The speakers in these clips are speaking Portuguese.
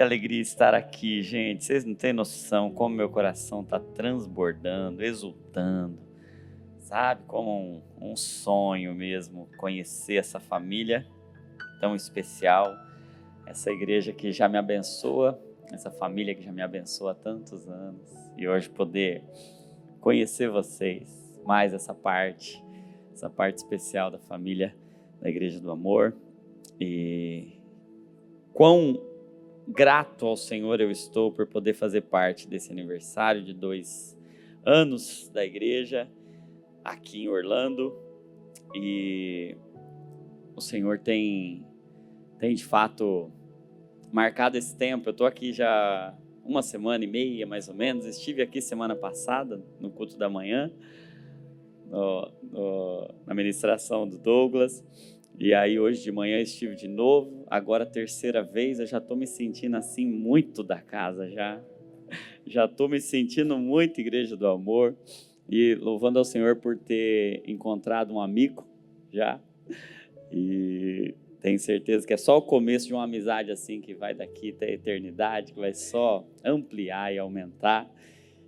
alegria estar aqui, gente. Vocês não têm noção como meu coração está transbordando, exultando. Sabe, como um sonho mesmo, conhecer essa família tão especial. Essa igreja que já me abençoa, essa família que já me abençoa há tantos anos. E hoje poder conhecer vocês, mais essa parte especial da família da Igreja do Amor. E quão grato ao Senhor eu estou por poder fazer parte desse aniversário de 2 anos da igreja aqui em Orlando. E o Senhor tem de fato marcado esse tempo. Eu estou aqui já 1,5 mais ou menos. Estive aqui semana passada no culto da manhã, na ministração do Douglas. E aí hoje de manhã estive de novo, agora a 3ª vez. Eu já estou me sentindo assim muito da casa, já estou me sentindo muito Igreja do Amor, e louvando ao Senhor por ter encontrado um amigo já, e tenho certeza que é só o começo de uma amizade assim que vai daqui até a eternidade, que vai só ampliar e aumentar.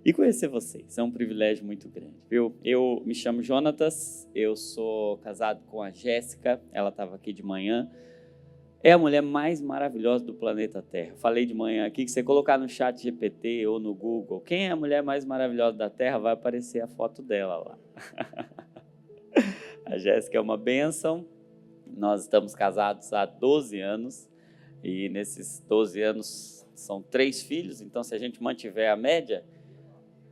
E conhecer vocês é um privilégio muito grande, viu? Eu me chamo Jonatas, eu sou casado com a Jéssica, ela estava aqui de manhã. É a mulher mais maravilhosa do planeta Terra. Falei de manhã aqui que você colocar no chat GPT ou no Google, quem é a mulher mais maravilhosa da Terra, vai aparecer a foto dela lá. A Jéssica é uma bênção. Nós estamos casados há 12 anos e nesses 12 anos são 3 filhos, então se a gente mantiver a média,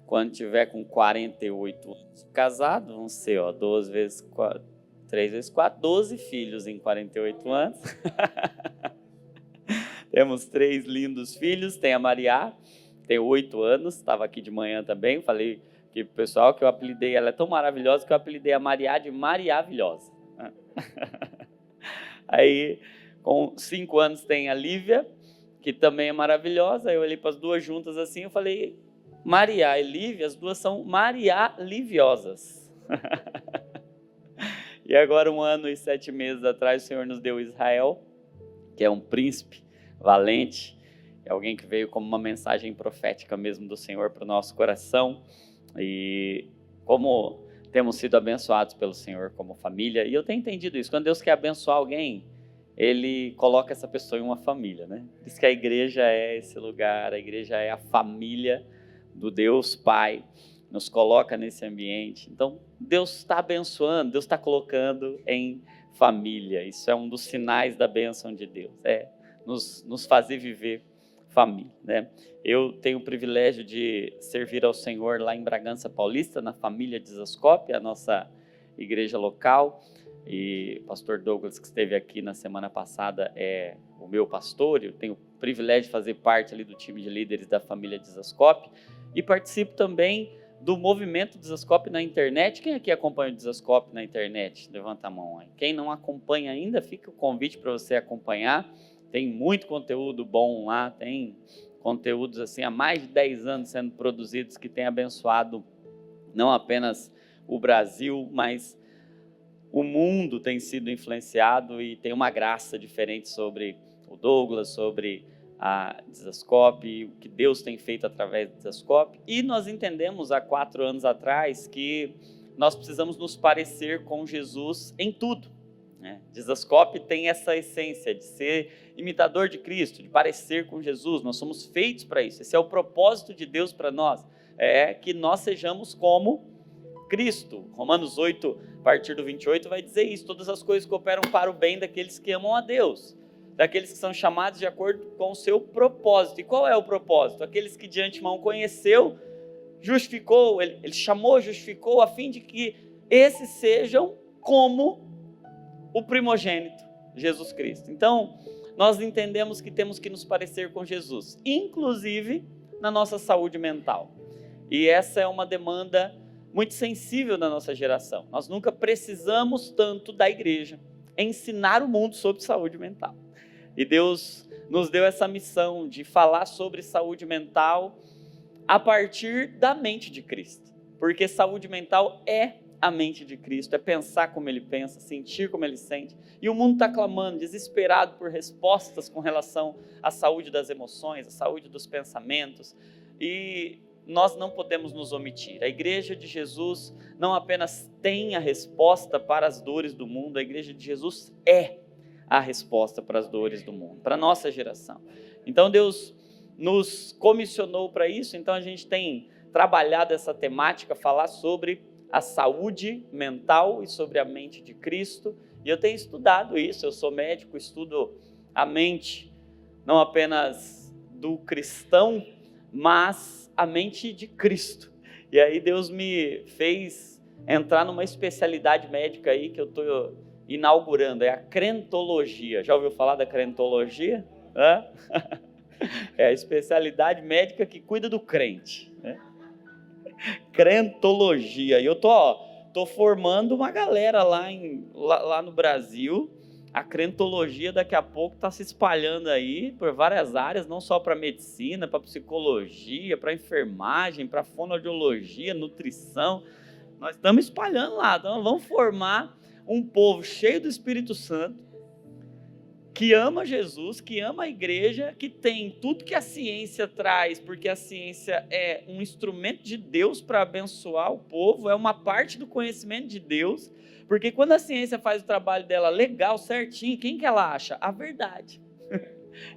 quando tiver com 48 anos casado, vão ser 12 vezes 4, 3 vezes 4, 12 filhos em 48 anos. Temos 3 lindos filhos. Tem a Maria, tem 8 anos, estava aqui de manhã também. Falei que pro pessoal que eu apelidei, ela é tão maravilhosa que eu apelidei a Maria de Mariavilhosa. Aí, com 5 anos, tem a Lívia, que também é maravilhosa. Eu olhei para as duas juntas assim, eu falei, Maria e Lívia, as duas são Maria Liviosas. E agora, 1 ano e 7 meses atrás, o Senhor nos deu Israel, que é um príncipe valente, é alguém que veio como uma mensagem profética mesmo do Senhor para o nosso coração. E como temos sido abençoados pelo Senhor como família, e eu tenho entendido isso, quando Deus quer abençoar alguém, Ele coloca essa pessoa em uma família, né? Diz que a igreja é esse lugar, a igreja é a família do Deus Pai, nos coloca nesse ambiente. Então, Deus está abençoando, Deus está colocando em família. Isso é um dos sinais da bênção de Deus, nos fazer viver família, né? Eu tenho o privilégio de servir ao Senhor lá em Bragança Paulista, na família Dizascope, a nossa igreja local. E o pastor Douglas, que esteve aqui na semana passada, é o meu pastor. Eu tenho o privilégio de fazer parte ali do time de líderes da família Dizascope e participo também do movimento Dizascope na internet. Quem aqui acompanha o Dizascope na internet? Levanta a mão aí. Quem não acompanha ainda, fica o convite para você acompanhar. Tem muito conteúdo bom lá, tem conteúdos assim há mais de 10 anos sendo produzidos que tem abençoado não apenas o Brasil, mas o mundo tem sido influenciado, e tem uma graça diferente sobre o Douglas, sobre a Dizascope, o que Deus tem feito através do Dizascope. E nós entendemos há 4 anos atrás que nós precisamos nos parecer com Jesus em tudo, né? Dizascope tem essa essência de ser imitador de Cristo, de parecer com Jesus. Nós somos feitos para isso. Esse é o propósito de Deus para nós, é que nós sejamos como Cristo. Romanos 8, a partir do 28, vai dizer isso: todas as coisas cooperam para o bem daqueles que amam a Deus, daqueles que são chamados de acordo com o seu propósito. E qual é o propósito? Aqueles que de antemão conheceu, justificou, ele chamou, justificou, a fim de que esses sejam como o primogênito, Jesus Cristo. Então, nós entendemos que temos que nos parecer com Jesus, inclusive na nossa saúde mental. E essa é uma demanda muito sensível da nossa geração. Nós nunca precisamos tanto da igreja ensinar o mundo sobre saúde mental. E Deus nos deu essa missão de falar sobre saúde mental a partir da mente de Cristo. Porque saúde mental é a mente de Cristo, é pensar como Ele pensa, sentir como Ele sente. E o mundo está clamando, desesperado por respostas com relação à saúde das emoções, à saúde dos pensamentos. E nós não podemos nos omitir. A Igreja de Jesus não apenas tem a resposta para as dores do mundo, a Igreja de Jesus é a resposta para as dores do mundo, para a nossa geração. Então Deus nos comissionou para isso, então a gente tem trabalhado essa temática, falar sobre a saúde mental e sobre a mente de Cristo, e eu tenho estudado isso, eu sou médico, estudo a mente, não apenas do cristão, mas a mente de Cristo. E aí Deus me fez entrar numa especialidade médica aí que eu estou inaugurando, é a crentologia. Já ouviu falar da crentologia? Hã? É a especialidade médica que cuida do crente, né? Crentologia. E eu tô formando uma galera lá no Brasil. A crentologia daqui a pouco está se espalhando aí por várias áreas, não só para medicina, para psicologia, para enfermagem, para fonoaudiologia, nutrição. Nós estamos espalhando lá, então vamos formar um povo cheio do Espírito Santo, que ama Jesus, que ama a igreja, que tem tudo que a ciência traz, porque a ciência é um instrumento de Deus para abençoar o povo, é uma parte do conhecimento de Deus, porque quando a ciência faz o trabalho dela legal, certinho, quem que ela acha? A verdade.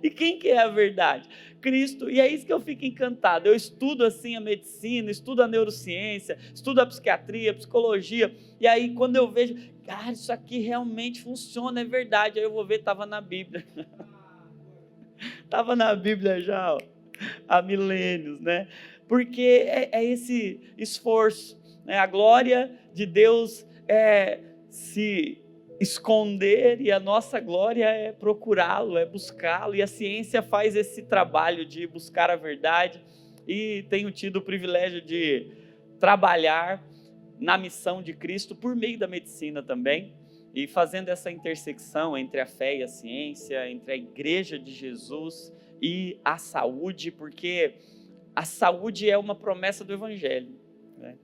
E quem que é a verdade? Cristo. E é isso que eu fico encantado. Eu estudo assim a medicina, estudo a neurociência, estudo a psiquiatria, a psicologia, e aí quando eu vejo, cara, isso aqui realmente funciona, é verdade, aí eu vou ver, estava na Bíblia. Estava na Bíblia já, ó, há milênios, né? Porque é esse esforço, né? A glória de Deus é se esconder e a nossa glória é procurá-lo, é buscá-lo, e a ciência faz esse trabalho de buscar a verdade, e tenho tido o privilégio de trabalhar na missão de Cristo por meio da medicina também, e fazendo essa intersecção entre a fé e a ciência, entre a igreja de Jesus e a saúde, porque a saúde é uma promessa do Evangelho, né?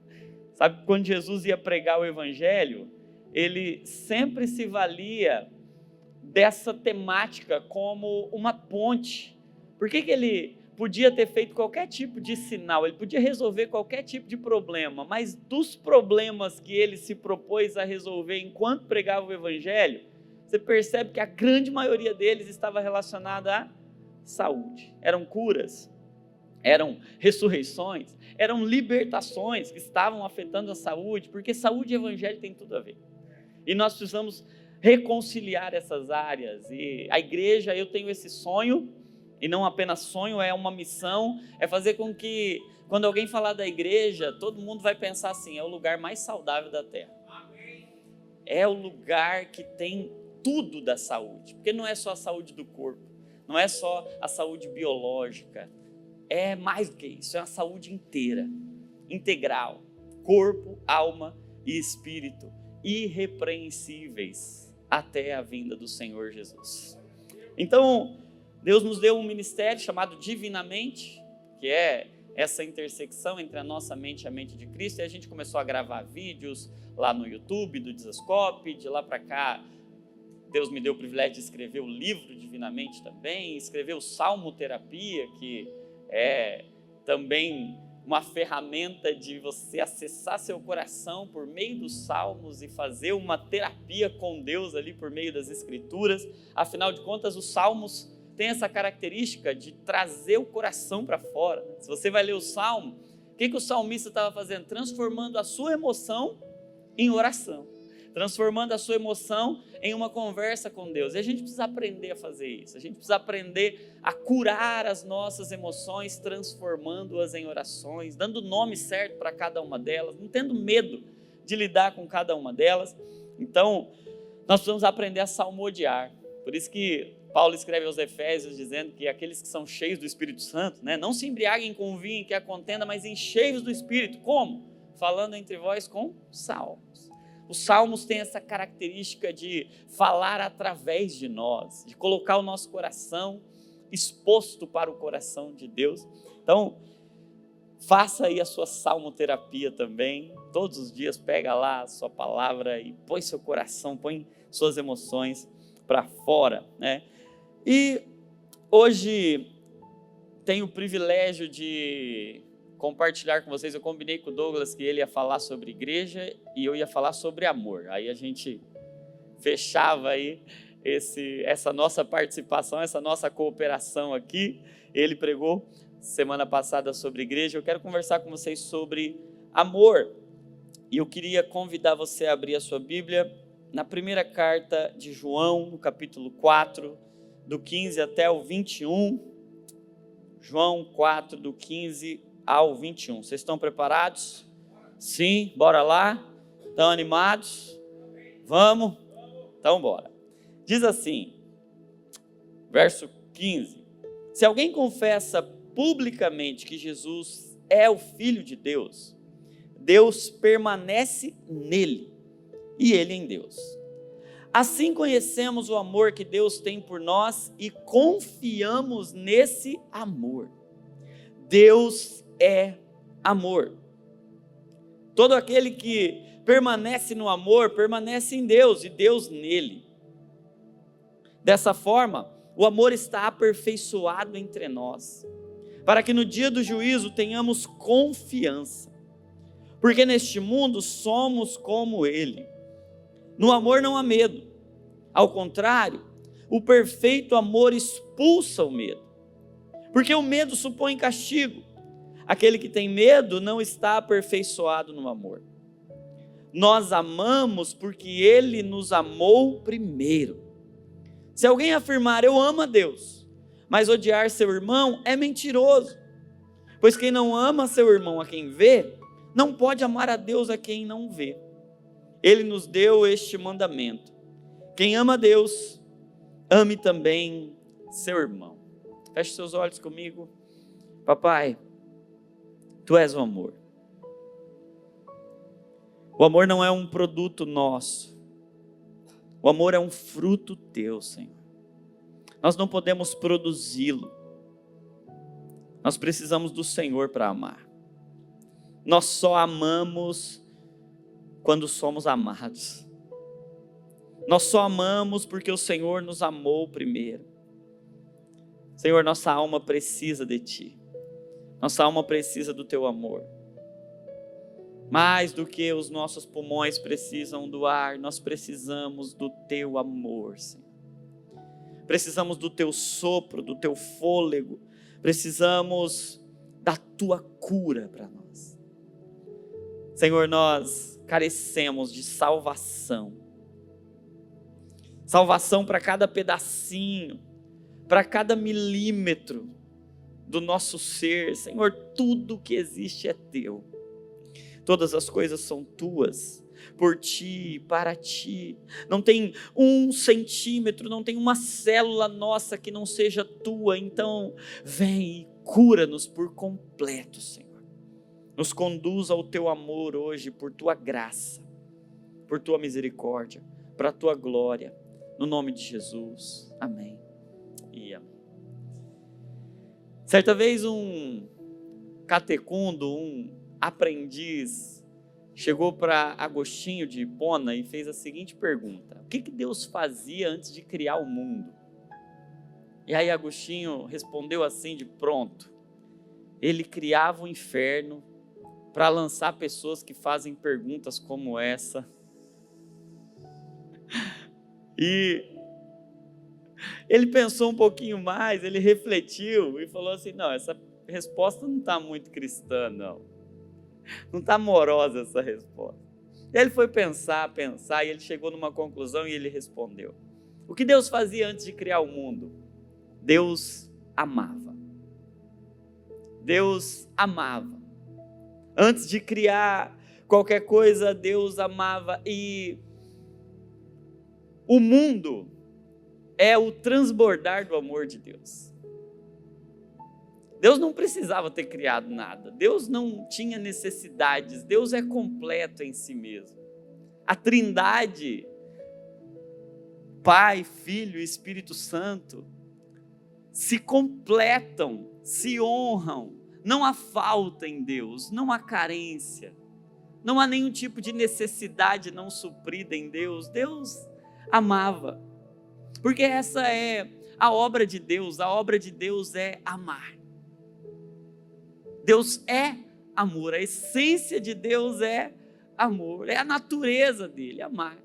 Sabe, quando Jesus ia pregar o Evangelho, ele sempre se valia dessa temática como uma ponte. Por que ele podia ter feito qualquer tipo de sinal, ele podia resolver qualquer tipo de problema, mas dos problemas que ele se propôs a resolver enquanto pregava o Evangelho, você percebe que a grande maioria deles estava relacionada à saúde. Eram curas, eram ressurreições, eram libertações que estavam afetando a saúde, porque saúde e Evangelho tem tudo a ver. E nós precisamos reconciliar essas áreas. E a igreja, eu tenho esse sonho, e não apenas sonho, é uma missão, é fazer com que, quando alguém falar da igreja, todo mundo vai pensar assim, é o lugar mais saudável da terra. É o lugar que tem tudo da saúde, porque não é só a saúde do corpo, não é só a saúde biológica, é mais do que isso, é a saúde inteira, integral, corpo, alma e espírito, irrepreensíveis até a vinda do Senhor Jesus. Então, Deus nos deu um ministério chamado Divinamente, que é essa intersecção entre a nossa mente e a mente de Cristo, e a gente começou a gravar vídeos lá no YouTube, do Dizascope, de lá para cá, Deus me deu o privilégio de escrever o livro Divinamente também, escrever o Salmo Terapia, que é também uma ferramenta de você acessar seu coração por meio dos salmos e fazer uma terapia com Deus ali por meio das escrituras. Afinal de contas, os salmos têm essa característica de trazer o coração para fora. Se você vai ler o salmo, o que o salmista estava fazendo? Transformando a sua emoção em oração, transformando a sua emoção em uma conversa com Deus. E a gente precisa aprender a fazer isso, a gente precisa aprender a curar as nossas emoções, transformando-as em orações, dando o nome certo para cada uma delas, não tendo medo de lidar com cada uma delas. Então, nós precisamos aprender a salmodiar. Por isso que Paulo escreve aos Efésios dizendo que aqueles que são cheios do Espírito Santo, né, não se embriaguem com vinho que a contenda, mas encheios do Espírito. Como? Falando entre vós com salmos. Os salmos têm essa característica de falar através de nós, de colocar o nosso coração exposto para o coração de Deus. Então, Faça aí a sua salmoterapia também. Todos os dias pega lá a sua palavra e põe seu coração, põe suas emoções para fora, né? E hoje tenho o privilégio de compartilhar com vocês. Eu combinei com o Douglas que ele ia falar sobre igreja e eu ia falar sobre amor. Aí a gente fechava aí essa nossa participação, essa nossa cooperação aqui. Ele pregou semana passada sobre igreja. Eu quero conversar com vocês sobre amor. E eu queria convidar você a abrir a sua Bíblia na primeira carta de João, no capítulo 4, do 15 até o 21. João 4, do 15 ao 21. Vocês estão preparados? Sim, bora lá? Estão animados? Vamos? Então bora. Diz assim, verso 15. Se alguém confessa publicamente que Jesus é o Filho de Deus, Deus permanece nele e ele em Deus. Assim conhecemos o amor que Deus tem por nós e confiamos nesse amor. Deus é amor. Todo aquele que permanece no amor, permanece em Deus e Deus nele. Dessa forma, o amor está aperfeiçoado entre nós, para que no dia do juízo tenhamos confiança, porque neste mundo somos como ele. No amor não há medo, ao contrário, o perfeito amor expulsa o medo, porque o medo supõe castigo. Aquele que tem medo não está aperfeiçoado no amor. Nós amamos porque ele nos amou primeiro. Se alguém afirmar eu amo a Deus, mas odiar seu irmão, é mentiroso. Pois quem não ama seu irmão a quem vê, não pode amar a Deus a quem não vê. Ele nos deu este mandamento: quem ama a Deus, ame também seu irmão. Feche seus olhos comigo. Papai, Tu és o amor. O amor não é um produto nosso. O amor é um fruto Teu, Senhor. Nós não podemos produzi-lo. Nós precisamos do Senhor para amar. Nós só amamos quando somos amados. Nós só amamos porque o Senhor nos amou primeiro. Senhor, nossa alma precisa de Ti. Nossa alma precisa do Teu amor. Mais do que os nossos pulmões precisam do ar, nós precisamos do Teu amor, Senhor. Precisamos do Teu sopro, do Teu fôlego. Precisamos da Tua cura para nós. Senhor, nós carecemos de salvação. Salvação para cada pedacinho, para cada milímetro do nosso ser. Senhor, tudo que existe é Teu. Todas as coisas são Tuas, por Ti, para Ti. Não tem 1 centímetro, não tem uma célula nossa que não seja Tua. Então, vem e cura-nos por completo, Senhor. Nos conduz ao Teu amor hoje, por Tua graça, por Tua misericórdia, para a Tua glória. No nome de Jesus. Amém. E amém. Certa vez um catecundo, um aprendiz, chegou para Agostinho de Hipona e fez a seguinte pergunta: o que Deus fazia antes de criar o mundo? E aí Agostinho respondeu assim de pronto: ele criava o inferno para lançar pessoas que fazem perguntas como essa. E ele pensou um pouquinho mais, ele refletiu e falou assim: não, essa resposta não está muito cristã, não. Não está amorosa essa resposta. Ele foi pensar, e ele chegou numa conclusão e ele respondeu: o que Deus fazia antes de criar o mundo? Deus amava. Deus amava. Antes de criar qualquer coisa, Deus amava. E o mundo é o transbordar do amor de Deus. Deus não precisava ter criado nada. Deus não tinha necessidades. Deus é completo em si mesmo. A Trindade, Pai, Filho e Espírito Santo, se completam, se honram Não há falta em Deus, não há carência, não há nenhum tipo de necessidade não suprida em Deus. Deus amava, porque essa é a obra de Deus é amar. Deus é amor, a essência de Deus é amor, é a natureza dele, amar.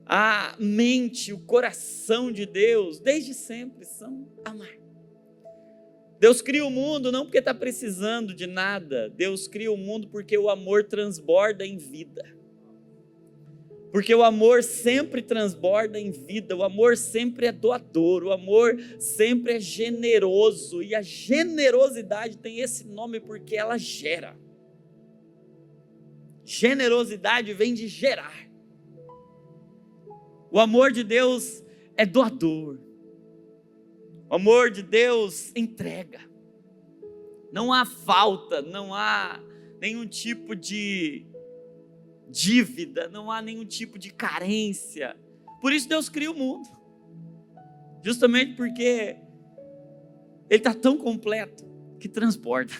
A mente, o coração de Deus, desde sempre, são amar. Deus cria o mundo não porque está precisando de nada, Deus cria o mundo porque o amor transborda em vida. Porque o amor sempre transborda em vida, o amor sempre é doador, o amor sempre é generoso, e a generosidade tem esse nome porque ela gera. Generosidade vem de gerar. O amor de Deus é doador. O amor de Deus entrega. Não há falta, não há nenhum tipo de dívida, não há nenhum tipo de carência. Por isso Deus cria o mundo. Justamente porque Ele está tão completo que transborda.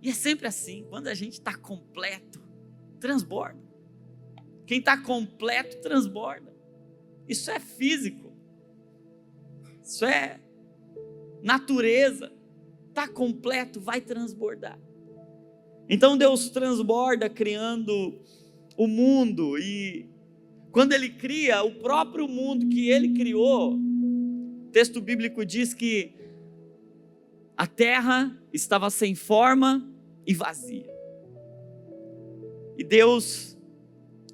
E é sempre assim, quando a gente está completo, transborda. Quem está completo, transborda. Isso é físico. Isso é natureza. Está completo, vai transbordar. Então Deus transborda criando o mundo. E quando Ele cria o próprio mundo que Ele criou, o texto bíblico diz que a terra estava sem forma e vazia. E Deus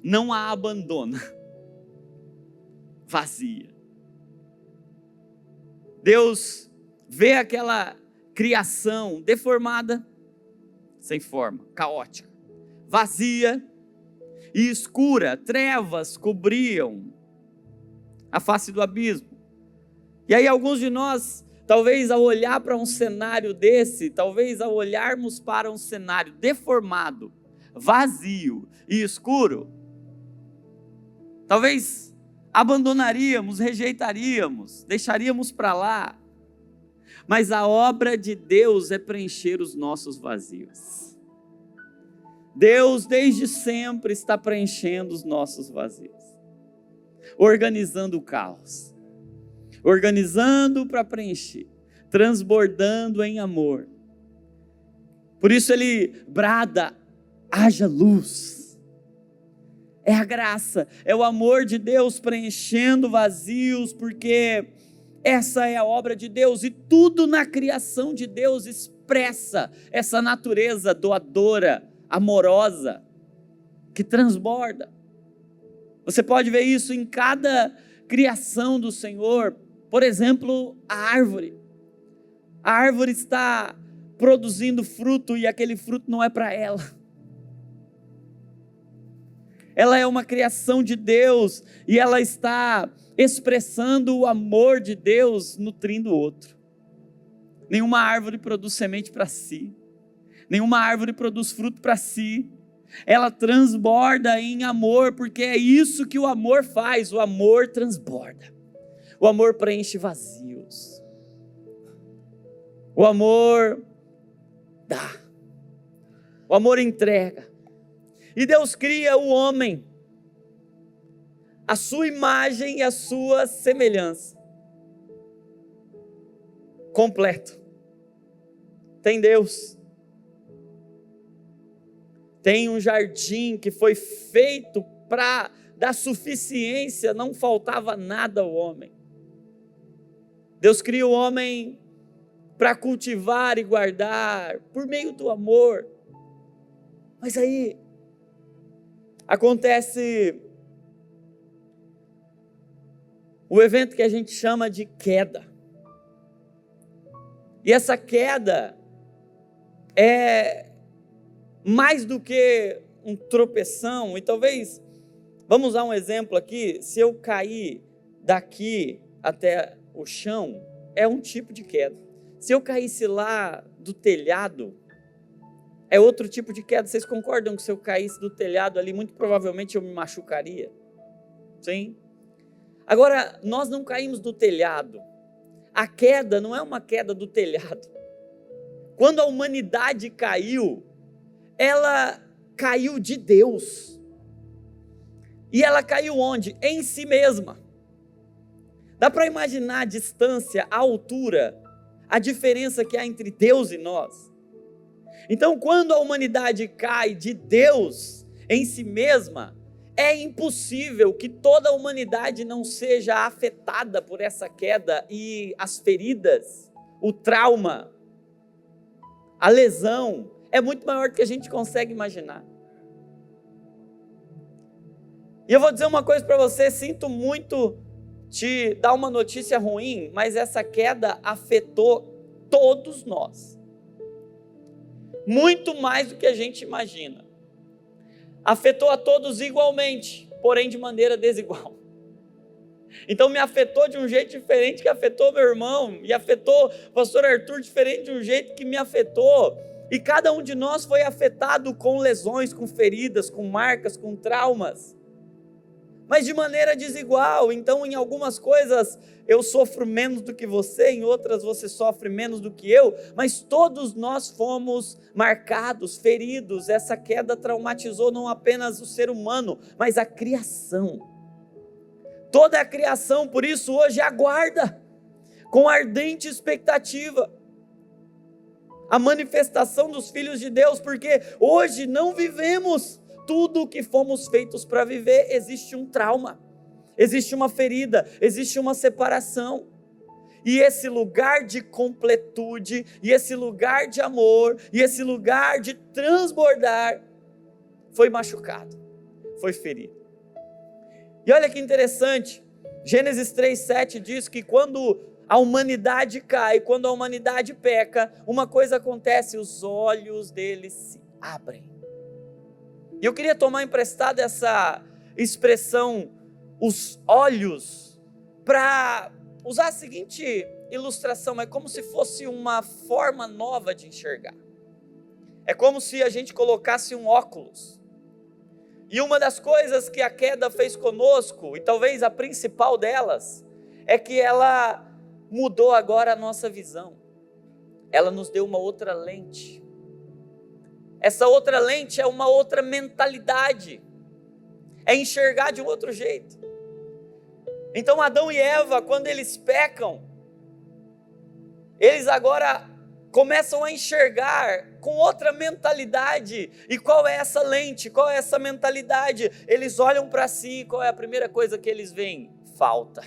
não a abandona vazia. Deus vê aquela criação deformada, sem forma, caótica, vazia e escura, trevas cobriam a face do abismo. E aí alguns de nós, talvez ao olhar para um cenário desse, talvez ao olharmos para um cenário deformado, vazio e escuro, talvez abandonaríamos, rejeitaríamos, deixaríamos para lá. Mas a obra de Deus é preencher os nossos vazios. Deus desde sempre está preenchendo os nossos vazios, organizando o caos, organizando para preencher, transbordando em amor. Por isso Ele brada: haja luz. É a graça, é o amor de Deus preenchendo vazios, porque essa é a obra de Deus, e tudo na criação de Deus expressa essa natureza doadora, amorosa, que transborda. Você pode ver isso em cada criação do Senhor. Por exemplo, a árvore. A árvore está produzindo fruto e aquele fruto não é para ela. Ela é uma criação de Deus e ela está expressando o amor de Deus, nutrindo o outro. Nenhuma árvore produz semente para si, nenhuma árvore produz fruto para si. Ela transborda em amor, porque é isso que o amor faz. O amor transborda, o amor preenche vazios, o amor dá, o amor entrega. E Deus cria o homem, a sua imagem e a sua semelhança. Completo. Tem Deus. Tem um jardim que foi feito para dar suficiência, não faltava nada ao homem. Deus cria o homem para cultivar e guardar por meio do amor. Mas aí acontece o evento que a gente chama de queda. E essa queda é mais do que um tropeção. E talvez, vamos usar um exemplo aqui, se eu cair daqui até o chão, é um tipo de queda. Se eu caísse lá do telhado, é outro tipo de queda. Vocês concordam que se eu caísse do telhado ali, muito provavelmente eu me machucaria? Sim? Agora, nós não caímos do telhado. A queda não é uma queda do telhado. Quando a humanidade caiu, ela caiu de Deus. E ela caiu onde? Em si mesma. Dá para imaginar a distância, a altura, a diferença que há entre Deus e nós? Então, quando a humanidade cai de Deus em si mesma, é impossível que toda a humanidade não seja afetada por essa queda, e as feridas, o trauma, a lesão, é muito maior do que a gente consegue imaginar. E eu vou dizer uma coisa para você, sinto muito te dar uma notícia ruim, mas essa queda afetou todos nós. Muito mais do que a gente imagina. Afetou a todos igualmente, porém de maneira desigual. Então me afetou de um jeito diferente que afetou meu irmão, e afetou o pastor Arthur diferente de um jeito que me afetou. E cada um de nós foi afetado com lesões, com feridas, com marcas, com traumas. Mas de maneira desigual. Então em algumas coisas eu sofro menos do que você, em outras você sofre menos do que eu, mas todos nós fomos marcados, feridos. Essa queda traumatizou não apenas o ser humano, mas a criação. Toda a criação, por isso hoje aguarda, com ardente expectativa, a manifestação dos filhos de Deus, porque hoje não vivemos tudo o que fomos feitos para viver. Existe um trauma, existe uma ferida, existe uma separação, e esse lugar de completude, e esse lugar de amor, e esse lugar de transbordar, foi machucado, foi ferido. E olha que interessante, Gênesis 3:7 diz que quando a humanidade cai, quando a humanidade peca, uma coisa acontece: os olhos deles se abrem. E eu queria tomar emprestado essa expressão, os olhos, para usar a seguinte ilustração: é como se fosse uma forma nova de enxergar. É como se a gente colocasse um óculos. E uma das coisas que a queda fez conosco, e talvez a principal delas, é que ela mudou agora a nossa visão. Ela nos deu uma outra lente. Essa outra lente é uma outra mentalidade, é enxergar de um outro jeito. Então Adão e Eva, quando eles pecam, eles agora começam a enxergar com outra mentalidade. E qual é essa lente? Qual é essa mentalidade? Eles olham para si, e qual é a primeira coisa que eles veem? Falta.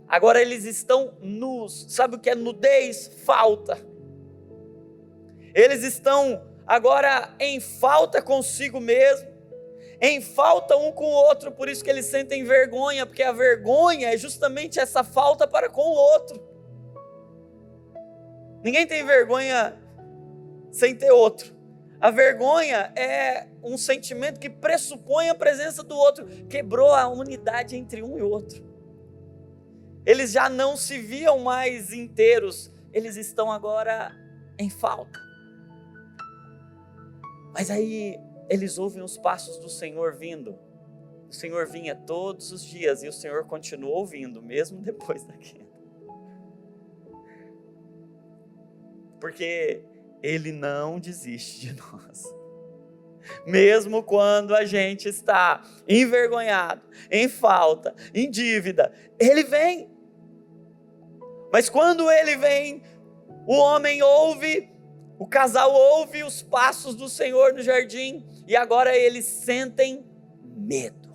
Agora eles estão nus. Sabe o que é nudez? Falta. Eles estão agora em falta consigo mesmo, em falta um com o outro, por isso que eles sentem vergonha, porque a vergonha é justamente essa falta para com o outro. Ninguém tem vergonha sem ter outro. A vergonha é um sentimento que pressupõe a presença do outro. Quebrou a unidade entre um e outro. Eles já não se viam mais inteiros, eles estão agora em falta. Mas aí eles ouvem os passos do Senhor vindo. O Senhor vinha todos os dias e o Senhor continuou vindo, mesmo depois da queda. Porque Ele não desiste de nós. Mesmo quando a gente está envergonhado, em falta, em dívida, Ele vem. Mas quando Ele vem, o homem ouve, o casal ouve os passos do Senhor no jardim, e agora eles sentem medo.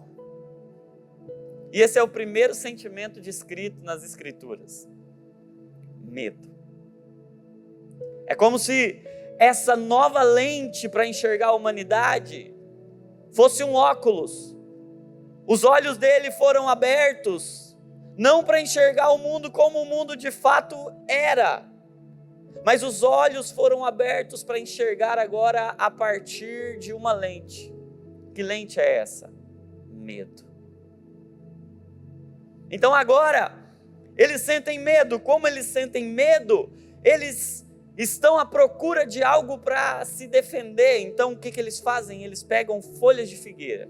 E esse é o primeiro sentimento descrito nas Escrituras: medo. É como se essa nova lente para enxergar a humanidade fosse um óculos. Os olhos dele foram abertos, não para enxergar o mundo como o mundo de fato era, mas os olhos foram abertos para enxergar agora a partir de uma lente. Que lente é essa? Medo. Então agora, eles sentem medo. Como eles sentem medo? Eles estão à procura de algo para se defender. Então o que eles fazem? Eles pegam folhas de figueira.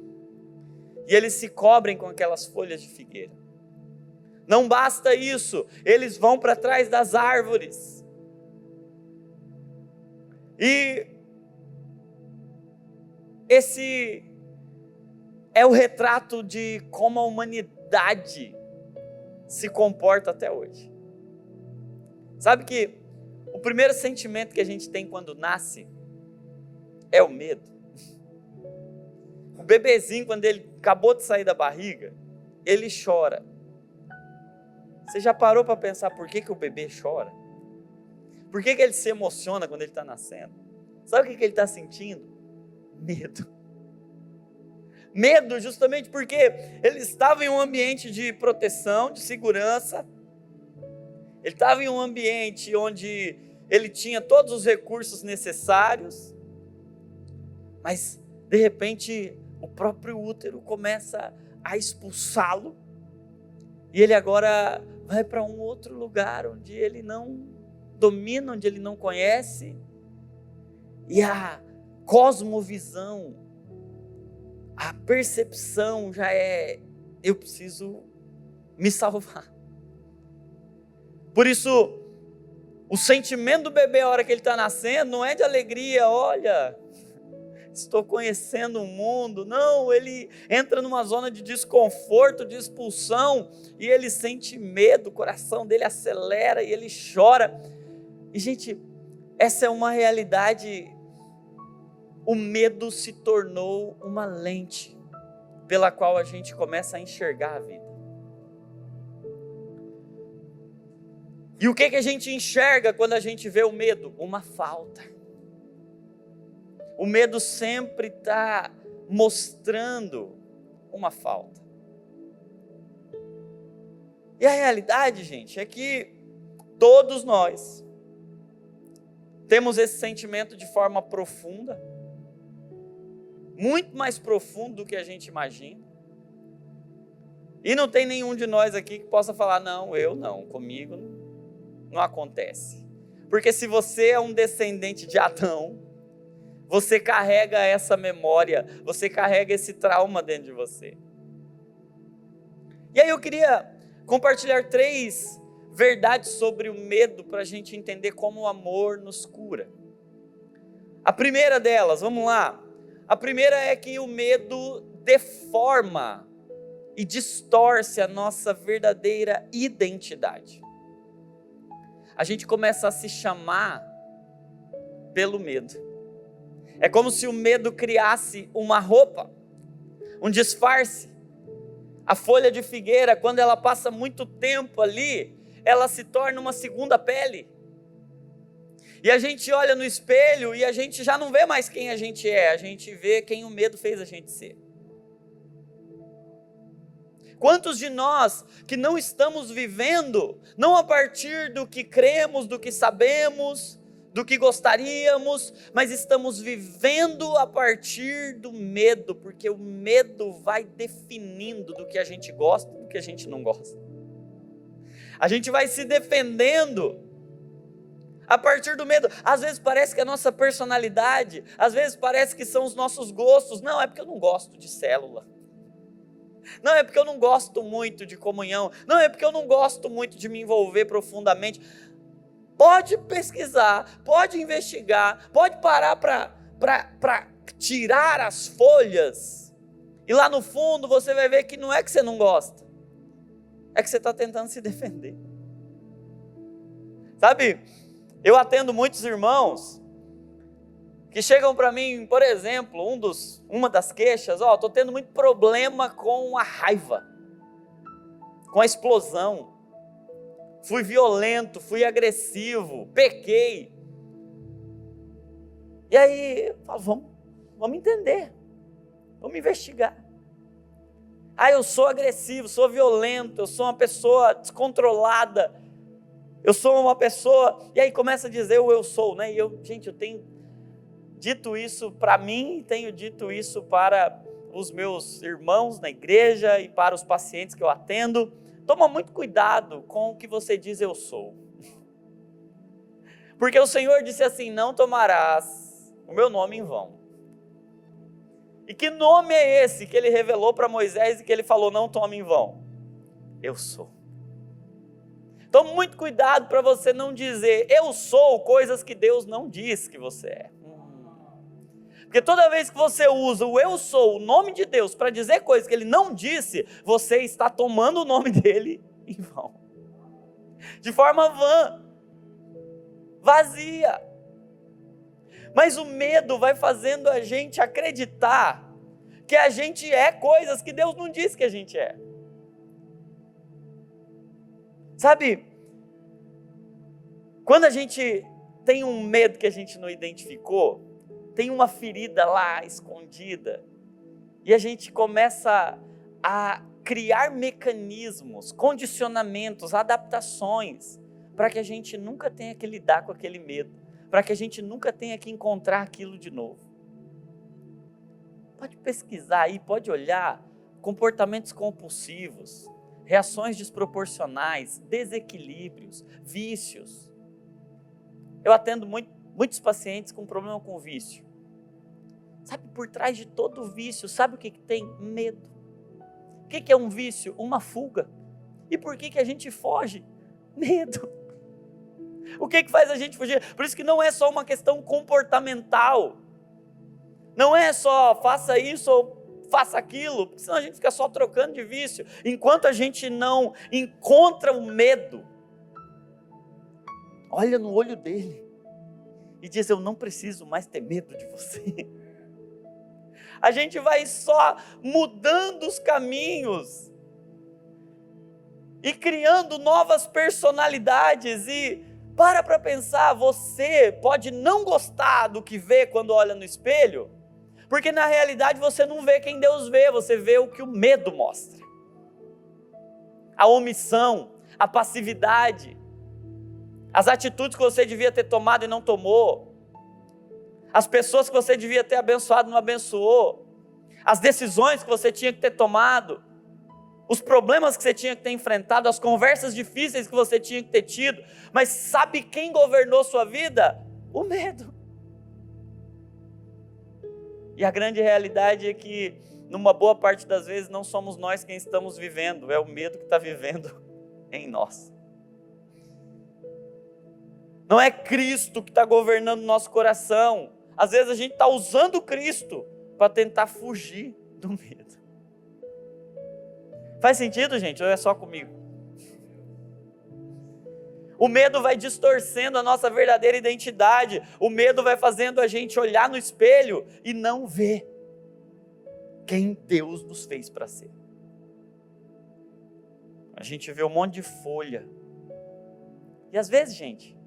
e eles se cobrem com aquelas folhas de figueira. Não basta isso, eles vão para trás das árvores. E esse é o retrato de como a humanidade se comporta até hoje. Sabe que o primeiro sentimento que a gente tem quando nasce é o medo. O bebezinho, quando ele acabou de sair da barriga, ele chora. Você já parou para pensar por que o bebê chora? Por que ele se emociona quando ele está nascendo? Sabe o que ele está sentindo? Medo. Medo justamente porque ele estava em um ambiente de proteção, de segurança. Ele estava em um ambiente onde ele tinha todos os recursos necessários. Mas, de repente, o próprio útero começa a expulsá-lo. E ele agora vai para um outro lugar onde ele não domina, onde ele não conhece. E a cosmovisão, a percepção já é: eu preciso me salvar. Por isso, o sentimento do bebê a hora que ele está nascendo não é de alegria, olha, estou conhecendo o mundo. Não, ele entra numa zona de desconforto, de expulsão, e ele sente medo, o coração dele acelera e ele chora. E gente, essa é uma realidade. O medo se tornou uma lente pela qual a gente começa a enxergar a vida. E o que a gente enxerga quando a gente vê o medo? Uma falta. O medo sempre está mostrando uma falta. E a realidade, gente, é que todos nós temos esse sentimento de forma profunda, muito mais profundo do que a gente imagina. E não tem nenhum de nós aqui que possa falar: não, eu não, comigo não acontece. Porque se você é um descendente de Adão, você carrega essa memória, você carrega esse trauma dentro de você. E aí eu queria compartilhar 3 verdades sobre o medo para a gente entender como o amor nos cura. A primeira delas, vamos lá. A primeira é que o medo deforma e distorce a nossa verdadeira identidade. A gente começa a se chamar pelo medo. É como se o medo criasse uma roupa, um disfarce. A folha de figueira, quando ela passa muito tempo ali, ela se torna uma segunda pele. E a gente olha no espelho e a gente já não vê mais quem a gente é, a gente vê quem o medo fez a gente ser. Quantos de nós que não estamos vivendo, não a partir do que cremos, do que sabemos, do que gostaríamos, mas estamos vivendo a partir do medo, porque o medo vai definindo do que a gente gosta e do que a gente não gosta. A gente vai se defendendo a partir do medo. Às vezes parece que é a nossa personalidade, às vezes parece que são os nossos gostos. Não, é porque eu não gosto de célula. Não, é porque eu não gosto muito de comunhão. Não, é porque eu não gosto muito de me envolver profundamente. Pode pesquisar, pode investigar, pode parar para tirar as folhas. E lá no fundo você vai ver que não é que você não gosta, é que você está tentando se defender. Sabe, eu atendo muitos irmãos que chegam para mim, por exemplo, uma das queixas: estou tendo muito problema com a raiva, com a explosão, fui violento, fui agressivo, pequei. E aí eu falo: vamos entender, vamos investigar. Eu sou agressivo, sou violento, eu sou uma pessoa descontrolada, eu sou uma pessoa... E aí começa a dizer o eu sou, né? E eu tenho dito isso para mim, tenho dito isso para os meus irmãos na igreja e para os pacientes que eu atendo. Toma muito cuidado com o que você diz eu sou. Porque o Senhor disse assim: não tomarás o meu nome em vão. E que nome é esse que ele revelou para Moisés e que ele falou, não tome em vão? Eu sou. Tome muito cuidado para você não dizer, eu sou, coisas que Deus não diz que você é. Porque toda vez que você usa o eu sou, o nome de Deus, para dizer coisas que ele não disse, você está tomando o nome dele em vão. De forma vã, vazia. Mas o medo vai fazendo a gente acreditar que a gente é coisas que Deus não disse que a gente é. Sabe, quando a gente tem um medo que a gente não identificou, tem uma ferida lá escondida, e a gente começa a criar mecanismos, condicionamentos, adaptações, para que a gente nunca tenha que lidar com aquele medo, para que a gente nunca tenha que encontrar aquilo de novo. Pode pesquisar aí, pode olhar comportamentos compulsivos, reações desproporcionais, desequilíbrios, vícios. Eu atendo muitos pacientes com problema com vício. Sabe, por trás de todo vício, sabe o que tem? Medo. O que é um vício? Uma fuga. E por que a gente foge? Medo. O que faz a gente fugir? Por isso que não é só uma questão comportamental. Não é só faça isso ou faça aquilo, porque senão a gente fica só trocando de vício. Enquanto a gente não encontra o medo, olha no olho dele e diz, eu não preciso mais ter medo de você. A gente vai só mudando os caminhos e criando novas personalidades. E para pensar, você pode não gostar do que vê quando olha no espelho, porque na realidade você não vê quem Deus vê, você vê o que o medo mostra. A omissão, a passividade, as atitudes que você devia ter tomado e não tomou, as pessoas que você devia ter abençoado e não abençoou, as decisões que você tinha que ter tomado, os problemas que você tinha que ter enfrentado, as conversas difíceis que você tinha que ter tido. Mas sabe quem governou sua vida? O medo. E a grande realidade é que, numa boa parte das vezes, não somos nós quem estamos vivendo, é o medo que está vivendo em nós. Não é Cristo que está governando o nosso coração. Às vezes a gente está usando Cristo para tentar fugir do medo. Faz sentido, gente? Ou é só comigo? O medo vai distorcendo a nossa verdadeira identidade. O medo vai fazendo a gente olhar no espelho e não ver quem Deus nos fez para ser. A gente vê um monte de folha. E às vezes, gente,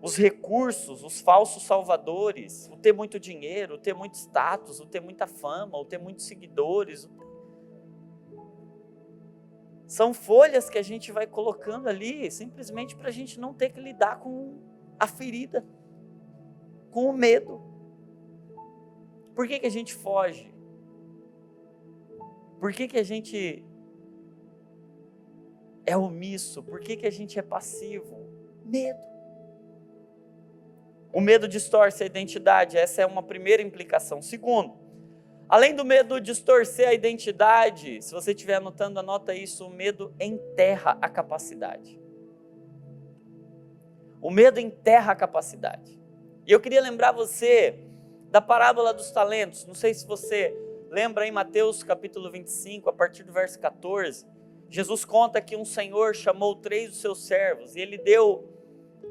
os recursos, os falsos salvadores, o ter muito dinheiro, o ter muito status, o ter muita fama, o ter muitos seguidores, são folhas que a gente vai colocando ali, simplesmente para a gente não ter que lidar com a ferida, com o medo. Por que a gente foge? Por que a gente é omisso? Por que a gente é passivo? Medo. O medo distorce a identidade, essa é uma primeira implicação. Segundo, além do medo distorcer a identidade, se você estiver anotando, anota isso, o medo enterra a capacidade. O medo enterra a capacidade. E eu queria lembrar você da parábola dos talentos. Não sei se você lembra em Mateus capítulo 25, a partir do verso 14, Jesus conta que um senhor chamou 3 dos seus servos e ele deu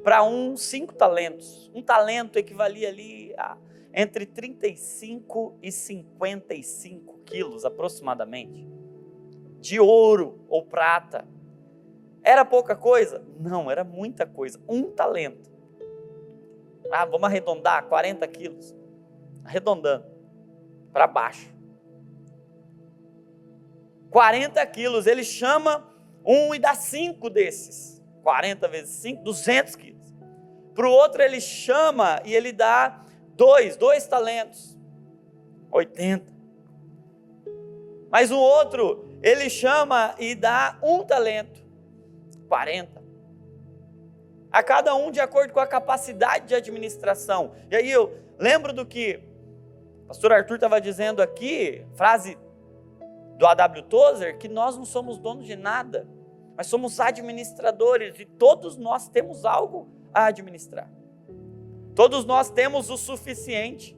para 5 talentos. Um talento equivalia ali a entre 35 e 55 quilos aproximadamente, de ouro ou prata. Era pouca coisa? Não, era muita coisa. 1 talento. Vamos arredondar, 40 quilos. Arredondando, para baixo. 40 quilos, ele chama um e dá 5 desses. 40 vezes 5, 200 quilos. Para o outro ele chama e ele dá 2 talentos, 80. Mas o outro, ele chama e dá 1 talento, 40. A cada um de acordo com a capacidade de administração. E aí eu lembro do que pastor Arthur estava dizendo aqui, frase do A.W. Tozer, que nós não somos donos de nada, mas somos administradores e todos nós temos algo a administrar. Todos nós temos o suficiente.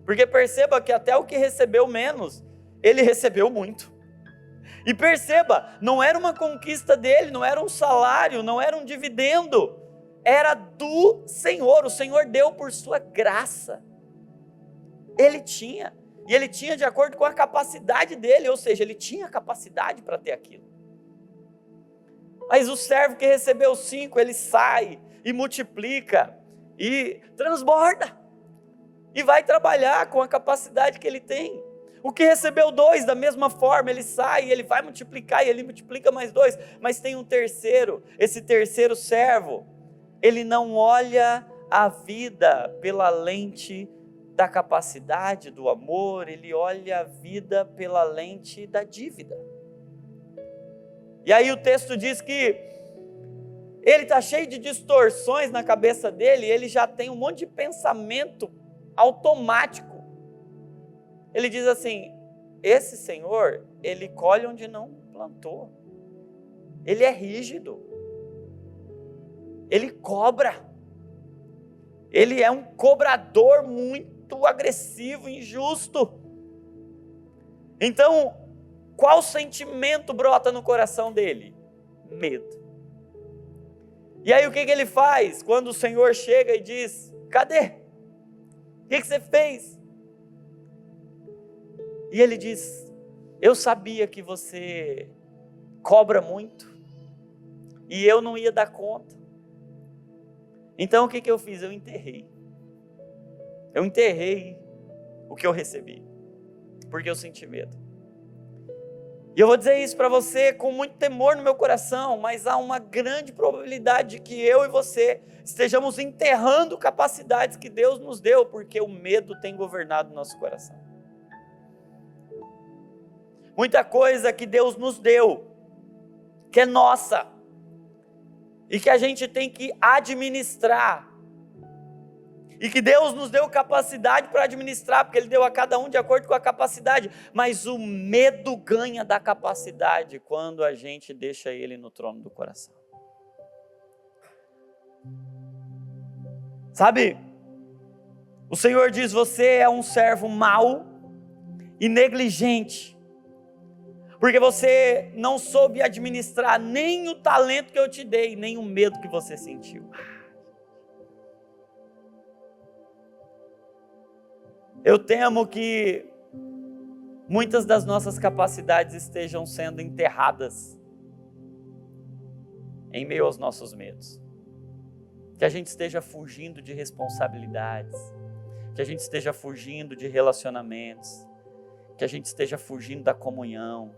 Porque perceba que até o que recebeu menos, ele recebeu muito. E perceba, não era uma conquista dele, não era um salário, não era um dividendo, era do Senhor. O Senhor deu por sua graça. Ele tinha, e ele tinha de acordo com a capacidade dele, ou seja, ele tinha capacidade para ter aquilo. Mas o servo que recebeu 5, ele sai e multiplica e transborda. E vai trabalhar com a capacidade que ele tem. O que recebeu 2, da mesma forma, ele sai, ele vai multiplicar, e ele multiplica mais 2. Mas tem um terceiro, esse terceiro servo, ele não olha a vida pela lente da capacidade, do amor, ele olha a vida pela lente da dívida. E aí o texto diz que ele está cheio de distorções na cabeça dele, ele já tem um monte de pensamento automático. Ele diz assim: esse Senhor, ele colhe onde não plantou. Ele é rígido. Ele cobra. Ele é um cobrador muito agressivo, injusto. Então, qual sentimento brota no coração dele? Medo. E aí o que ele faz? Quando o Senhor chega e diz: cadê? O que você fez? E ele diz: eu sabia que você cobra muito, e eu não ia dar conta. Então o que eu fiz? Eu enterrei. Eu enterrei o que eu recebi, porque eu senti medo. E eu vou dizer isso para você com muito temor no meu coração, mas há uma grande probabilidade de que eu e você estejamos enterrando capacidades que Deus nos deu, porque o medo tem governado o nosso coração. Muita coisa que Deus nos deu, que é nossa, e que a gente tem que administrar, e que Deus nos deu capacidade para administrar, porque Ele deu a cada um de acordo com a capacidade, mas o medo ganha da capacidade quando a gente deixa Ele no trono do coração. Sabe, o Senhor diz: você é um servo mau e negligente, porque você não soube administrar nem o talento que eu te dei, nem o medo que você sentiu. Eu temo que muitas das nossas capacidades estejam sendo enterradas em meio aos nossos medos. Que a gente esteja fugindo de responsabilidades, que a gente esteja fugindo de relacionamentos, que a gente esteja fugindo da comunhão,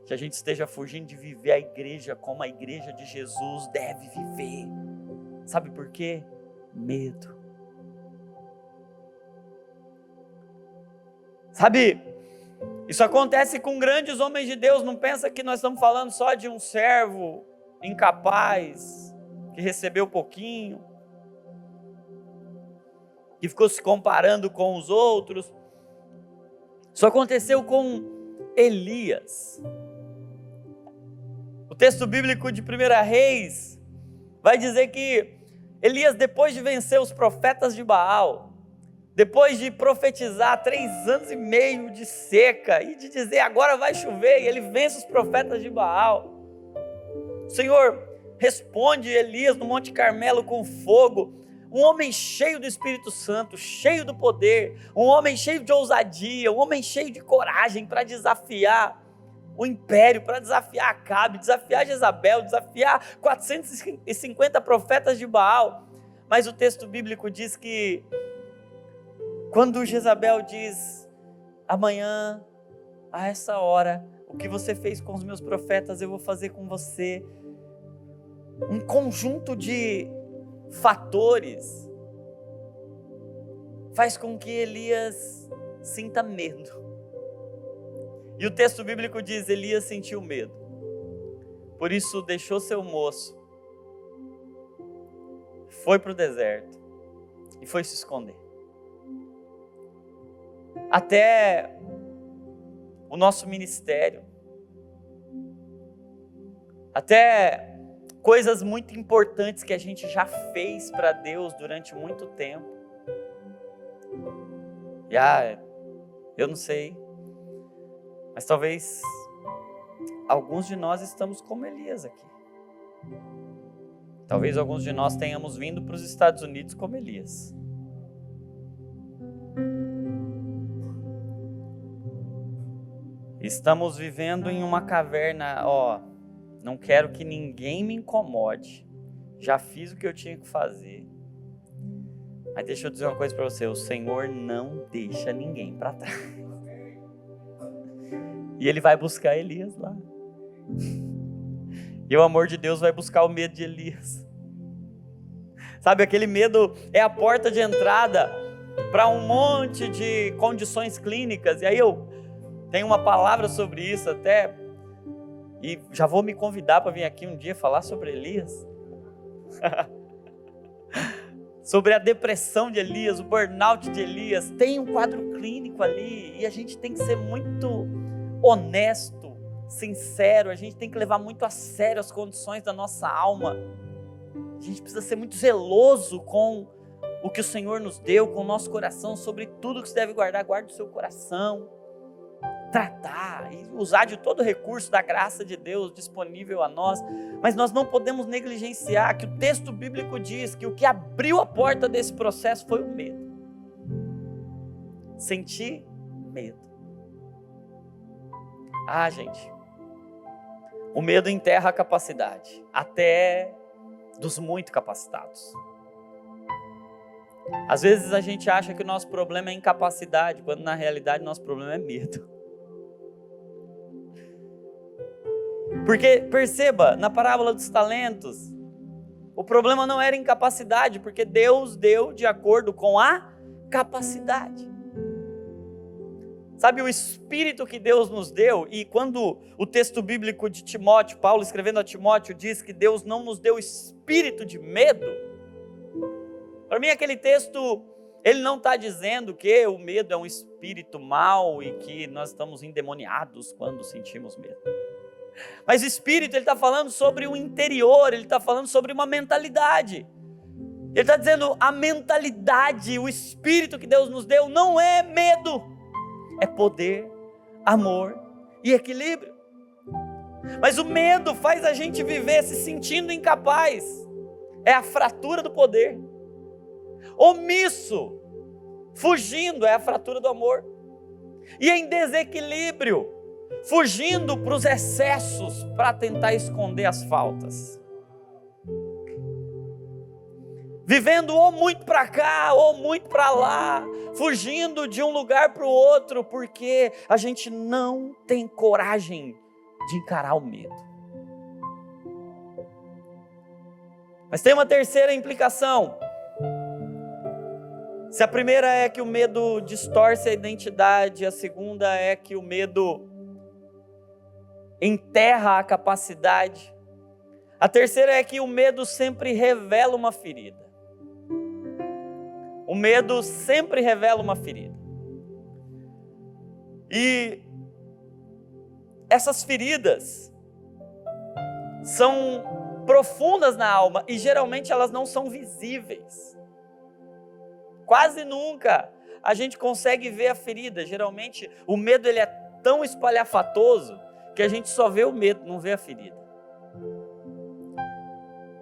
que a gente esteja fugindo de viver a igreja como a igreja de Jesus deve viver. Sabe por quê? Medo. Sabe, isso acontece com grandes homens de Deus. Não pensa que nós estamos falando só de um servo incapaz, que recebeu pouquinho, que ficou se comparando com os outros. Isso aconteceu com Elias. O texto bíblico de 1 Reis vai dizer que Elias, depois de vencer os profetas de Baal, depois de profetizar 3 anos e meio de seca e de dizer agora vai chover, e ele vence os profetas de Baal, o Senhor responde Elias no Monte Carmelo com fogo, um homem cheio do Espírito Santo, cheio do poder, um homem cheio de ousadia, um homem cheio de coragem para desafiar o império, para desafiar Acabe, desafiar Jezabel, desafiar 450 profetas de Baal. Mas o texto bíblico diz que quando Jezabel diz: amanhã, a essa hora, o que você fez com os meus profetas, eu vou fazer com você. Um conjunto de fatores faz com que Elias sinta medo. E o texto bíblico diz: Elias sentiu medo. Por isso deixou seu moço, foi para o deserto e foi se esconder. até o nosso ministério, até coisas muito importantes que a gente já fez para Deus durante muito tempo. E eu não sei, mas talvez alguns de nós estamos como Elias aqui. Talvez alguns de nós tenhamos vindo para os Estados Unidos como Elias. Estamos vivendo em uma caverna, não quero que ninguém me incomode. Já fiz o que eu tinha que fazer. Mas deixa eu dizer uma coisa para você, o Senhor não deixa ninguém para trás. E Ele vai buscar Elias lá. E o amor de Deus vai buscar o medo de Elias. Sabe, aquele medo é a porta de entrada para um monte de condições clínicas. E aí eu tenho uma palavra sobre isso até, e já vou me convidar para vir aqui um dia falar sobre Elias. Sobre a depressão de Elias, o burnout de Elias. Tem um quadro clínico ali, e a gente tem que ser muito honesto, sincero, a gente tem que levar muito a sério as condições da nossa alma. A gente precisa ser muito zeloso com o que o Senhor nos deu, com o nosso coração, sobre tudo que você deve guardar. Guarde o seu coração, tratar e usar de todo o recurso da graça de Deus disponível a nós, mas nós não podemos negligenciar que o texto bíblico diz que o que abriu a porta desse processo foi o medo. Sentir medo. Gente, o medo enterra a capacidade, até dos muito capacitados. Às vezes a gente acha que o nosso problema é incapacidade, quando na realidade o nosso problema é medo. Porque, perceba, na parábola dos talentos, o problema não era incapacidade, porque Deus deu de acordo com a capacidade. Sabe, o Espírito que Deus nos deu, e quando o texto bíblico de Timóteo, Paulo escrevendo a Timóteo, diz que Deus não nos deu espírito de medo, para mim aquele texto, ele não está dizendo que o medo é um espírito mau e que nós estamos endemoniados quando sentimos medo. Mas o Espírito, ele está falando sobre o interior, ele está falando sobre uma mentalidade. Ele está dizendo, a mentalidade, o Espírito que Deus nos deu não é medo, é poder, amor e equilíbrio. Mas o medo faz a gente viver se sentindo incapaz, é a fratura do poder. Omisso, fugindo, é a fratura do amor. E em desequilíbrio, fugindo para os excessos para tentar esconder as faltas. Vivendo ou muito para cá ou muito para lá, fugindo de um lugar para o outro, porque a gente não tem coragem de encarar o medo. Mas tem uma terceira implicação. Se a primeira é que o medo distorce a identidade, a segunda é que o medo enterra a capacidade, a terceira é que o medo sempre revela uma ferida. O medo sempre revela uma ferida. E essas feridas são profundas na alma e geralmente elas não são visíveis. Quase nunca a gente consegue ver a ferida. Geralmente o medo ele é tão espalhafatoso que a gente só vê o medo, não vê a ferida.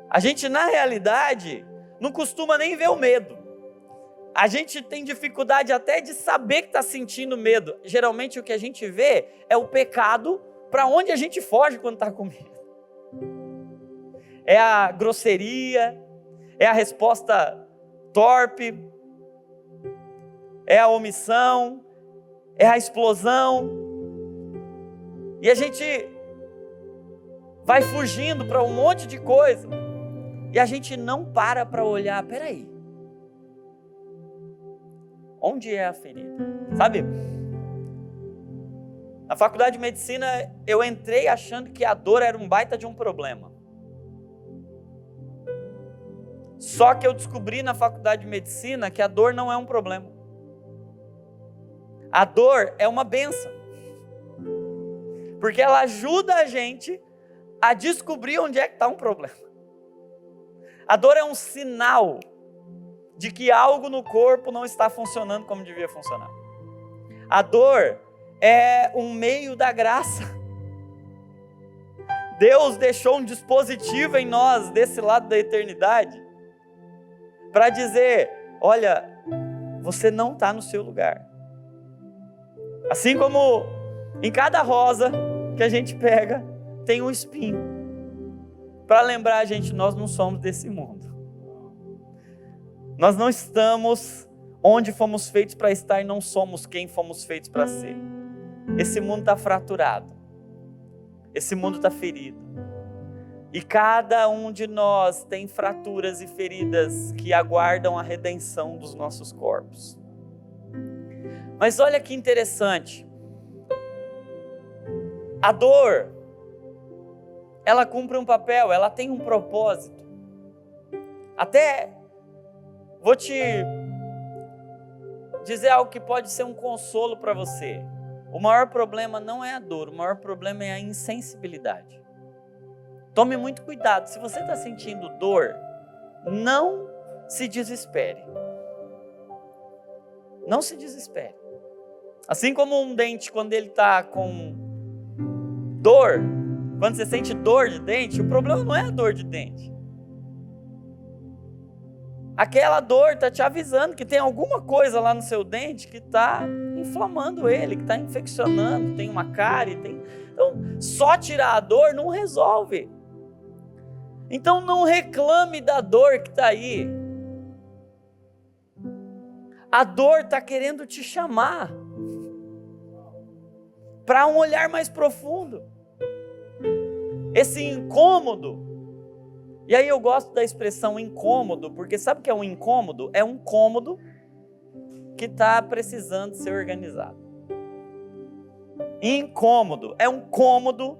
A gente na realidade não costuma nem ver o medo. A gente tem dificuldade até de saber que está sentindo medo. Geralmente o que a gente vê é o pecado para onde a gente foge quando está com medo. É a grosseria, é a resposta torpe, é a omissão, é a explosão. E a gente vai fugindo para um monte de coisa e a gente não para olhar, peraí, onde é a ferida? Sabe, na faculdade de medicina eu entrei achando que a dor era um baita de um problema. Só que eu descobri na faculdade de medicina que a dor não é um problema. A dor é uma bênção, porque ela ajuda a gente a descobrir onde é que está um problema. A dor é um sinal de que algo no corpo não está funcionando como devia funcionar. A dor é um meio da graça. Deus deixou um dispositivo em nós, desse lado da eternidade, para dizer, olha, você não está no seu lugar. Assim como em cada rosa que a gente pega, tem um espinho, para lembrar a gente, nós não somos desse mundo. Nós não estamos onde fomos feitos para estar e não somos quem fomos feitos para ser. Esse mundo está fraturado. Esse mundo está ferido. E cada um de nós tem fraturas e feridas que aguardam a redenção dos nossos corpos. Mas olha que interessante. A dor, ela cumpre um papel, ela tem um propósito. Até vou te dizer algo que pode ser um consolo para você. O maior problema não é a dor, o maior problema é a insensibilidade. Tome muito cuidado, se você está sentindo dor, não se desespere. Não se desespere. Assim como um dente, quando ele está com dor, quando você sente dor de dente, o problema não é a dor de dente. Aquela dor está te avisando que tem alguma coisa lá no seu dente que está inflamando ele, que está infeccionando, tem uma cárie. Então, só tirar a dor não resolve. Então, não reclame da dor que está aí. A dor está querendo te chamar para um olhar mais profundo. Esse incômodo. E aí eu gosto da expressão incômodo, porque sabe o que é um incômodo? É um cômodo que está precisando ser organizado. Incômodo é um cômodo,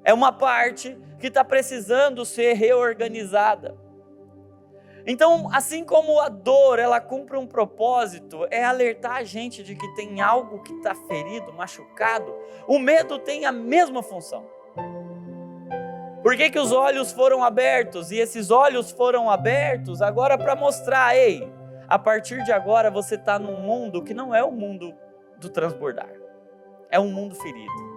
é uma parte que está precisando ser reorganizada. Então, assim como a dor, ela cumpre um propósito, é alertar a gente de que tem algo que está ferido, machucado. O medo tem a mesma função. Por que os olhos foram abertos? E esses olhos foram abertos agora para mostrar, ei, a partir de agora você está num mundo que não é o mundo do transbordar. É um mundo ferido.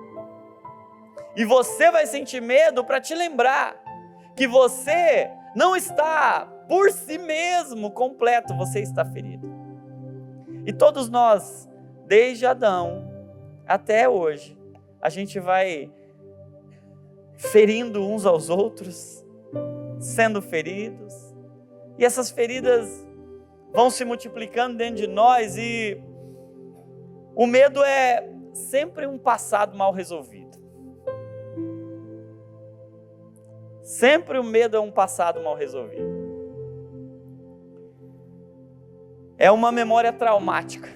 E você vai sentir medo para te lembrar que você não está por si mesmo completo, você está ferido. E todos nós, desde Adão até hoje, a gente vai ferindo uns aos outros, sendo feridos, e essas feridas vão se multiplicando dentro de nós, e o medo é sempre um passado mal resolvido. Sempre o medo é um passado mal resolvido. É uma memória traumática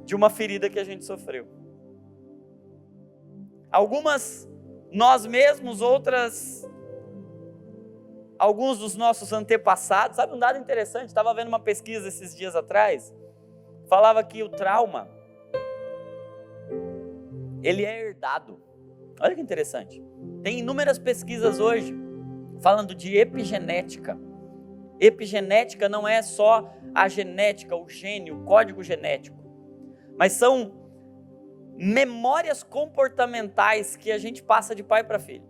de uma ferida que a gente sofreu. Algumas nós mesmos, outras alguns dos nossos antepassados. Sabe um dado interessante? Estava vendo uma pesquisa esses dias atrás, falava que o trauma, ele é herdado. Olha que interessante. Tem inúmeras pesquisas hoje falando de epigenética. Epigenética não é só a genética, o gene, o código genético, mas são memórias comportamentais que a gente passa de pai para filho.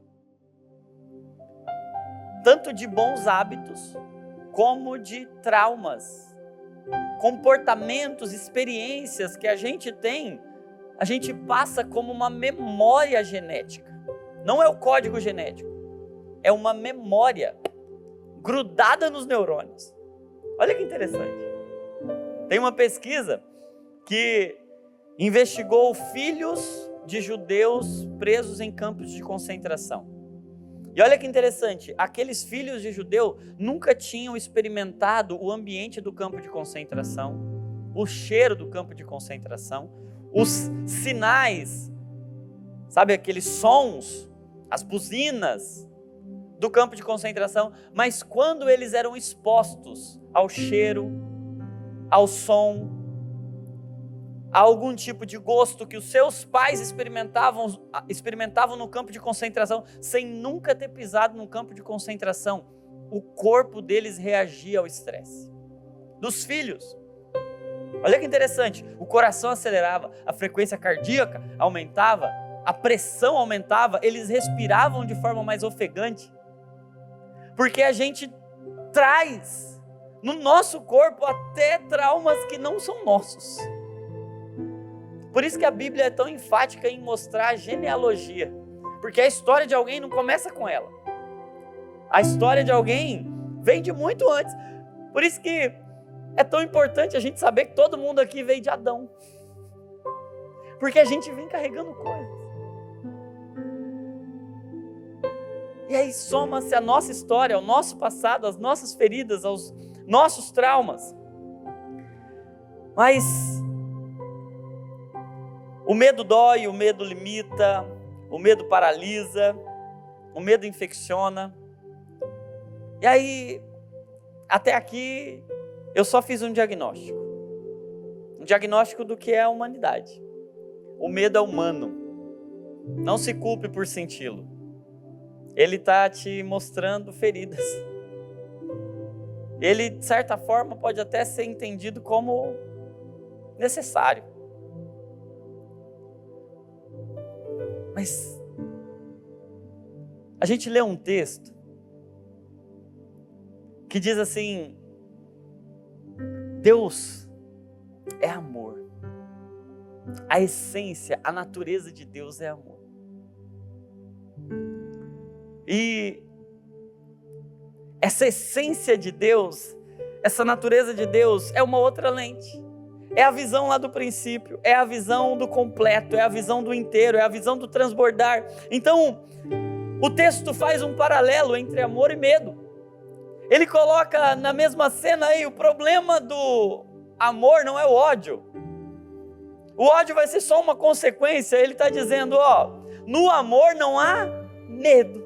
Tanto de bons hábitos, como de traumas, comportamentos, experiências que a gente tem, a gente passa como uma memória genética. Não é o código genético, é uma memória grudada nos neurônios. Olha que interessante. Tem uma pesquisa que investigou filhos de judeus presos em campos de concentração. E olha que interessante, aqueles filhos de judeu nunca tinham experimentado o ambiente do campo de concentração, o cheiro do campo de concentração, os sinais, sabe, aqueles sons, as buzinas do campo de concentração, mas quando eles eram expostos ao cheiro, ao som, a algum tipo de gosto que os seus pais experimentavam no campo de concentração, sem nunca ter pisado num campo de concentração. O corpo deles reagia ao estresse. Dos filhos, olha que interessante, o coração acelerava, a frequência cardíaca aumentava, a pressão aumentava, eles respiravam de forma mais ofegante, porque a gente traz no nosso corpo até traumas que não são nossos. Por isso que a Bíblia é tão enfática em mostrar a genealogia, porque a história de alguém não começa com ela. A história de alguém vem de muito antes. Por isso que é tão importante a gente saber que todo mundo aqui veio de Adão, porque a gente vem carregando coisas. E aí soma-se a nossa história, ao nosso passado, às nossas feridas, aos nossos traumas. Mas o medo dói, o medo limita, o medo paralisa, o medo infecciona. E aí, até aqui, eu só fiz um diagnóstico. Um diagnóstico do que é a humanidade. O medo é humano. Não se culpe por senti-lo. Ele está te mostrando feridas. Ele, de certa forma, pode até ser entendido como necessário. Mas a gente lê um texto que diz assim: Deus é amor. A essência, a natureza de Deus é amor. E essa essência de Deus, essa natureza de Deus é uma outra lente. É a visão lá do princípio, é a visão do completo, é a visão do inteiro, é a visão do transbordar. Então, o texto faz um paralelo entre amor e medo. Ele coloca na mesma cena aí, o problema do amor não é o ódio. O ódio vai ser só uma consequência. Ele está dizendo, no amor não há medo.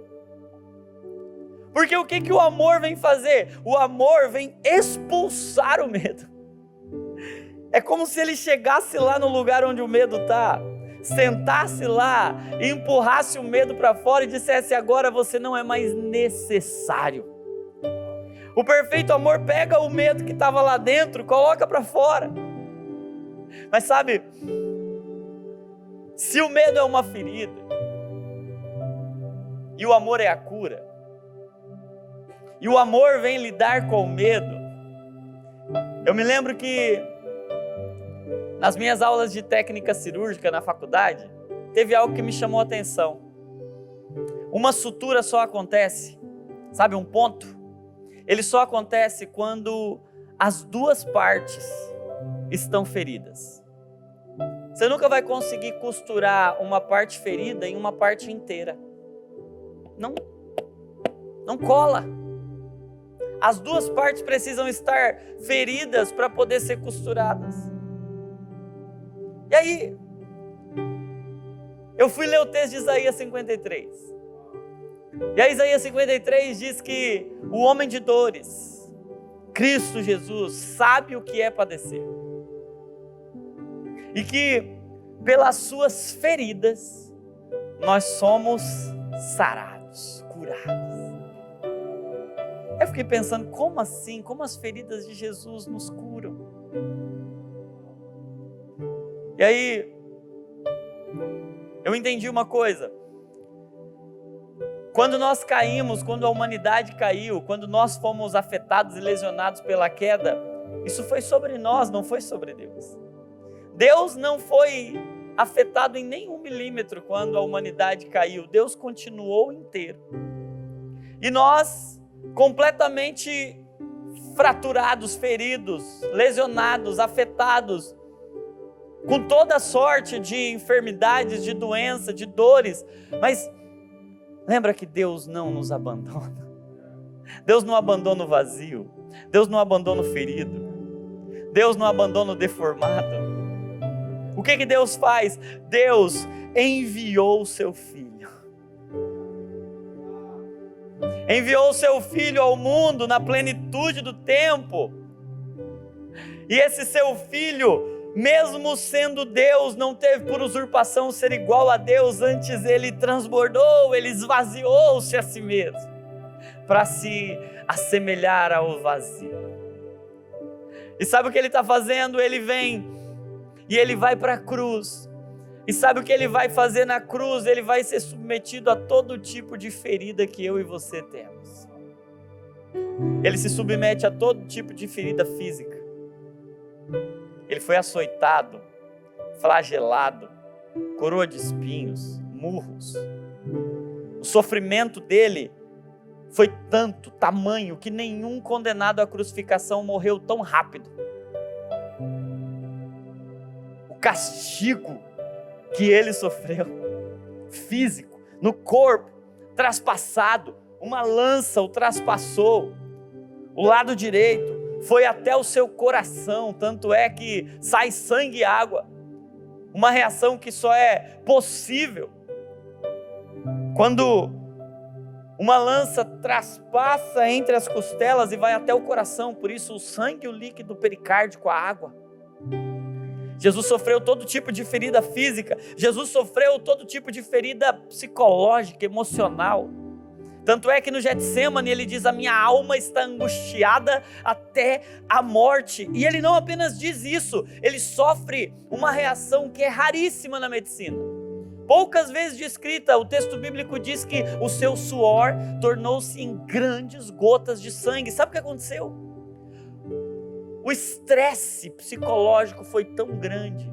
Porque o que o amor vem fazer? O amor vem expulsar o medo. É como se ele chegasse lá no lugar onde o medo está, sentasse lá e empurrasse o medo para fora e dissesse: agora você não é mais necessário. O perfeito amor pega o medo que estava lá dentro, coloca para fora. Mas sabe, se o medo é uma ferida e o amor é a cura, e o amor vem lidar com o medo, eu me lembro que nas minhas aulas de técnica cirúrgica na faculdade, teve algo que me chamou a atenção. Uma sutura só acontece, sabe, um ponto? Ele só acontece quando as duas partes estão feridas. Você nunca vai conseguir costurar uma parte ferida em uma parte inteira. Não cola. As duas partes precisam estar feridas para poder ser costuradas. E aí, eu fui ler o texto de Isaías 53. E a Isaías 53 diz que o homem de dores, Cristo Jesus, sabe o que é padecer. E que pelas suas feridas, nós somos sarados, curados. Eu fiquei pensando, como assim? Como as feridas de Jesus nos curam? E aí, eu entendi uma coisa. Quando nós caímos, quando a humanidade caiu, quando nós fomos afetados e lesionados pela queda, isso foi sobre nós, não foi sobre Deus. Deus não foi afetado em nenhum milímetro quando a humanidade caiu. Deus continuou inteiro. E nós, completamente fraturados, feridos, lesionados, afetados, com toda sorte de enfermidades, de doenças, de dores, mas lembra que Deus não nos abandona. Deus não abandona o vazio, Deus não abandona o ferido, Deus não abandona o deformado. O que Deus faz? Deus enviou o seu Filho. Enviou o seu Filho ao mundo na plenitude do tempo, E esse seu filho, mesmo sendo Deus, não teve por usurpação ser igual a Deus, antes ele transbordou, ele esvaziou-se a si mesmo, para se assemelhar ao vazio. E sabe o que ele está fazendo? Ele vem e ele vai para a cruz. E sabe o que ele vai fazer na cruz? Ele vai ser submetido a todo tipo de ferida que eu e você temos. Ele se submete a todo tipo de ferida física. Ele foi açoitado, flagelado, coroa de espinhos, murros. O sofrimento dele foi tanto, tamanho, que nenhum condenado à crucificação morreu tão rápido. O castigo que ele sofreu, físico, no corpo, traspassado, uma lança o traspassou, o lado direito, foi até o seu coração, tanto é que sai sangue e água, uma reação que só é possível quando uma lança traspassa entre as costelas e vai até o coração, por isso o sangue e o líquido pericárdico, a água. Jesus sofreu todo tipo de ferida física, Jesus sofreu todo tipo de ferida psicológica, emocional. Tanto é que no Getsêmani ele diz: a minha alma está angustiada até a morte. E ele não apenas diz isso, ele sofre uma reação que é raríssima na medicina. Poucas vezes descrita, o texto bíblico diz que o seu suor tornou-se em grandes gotas de sangue. Sabe o que aconteceu? O estresse psicológico foi tão grande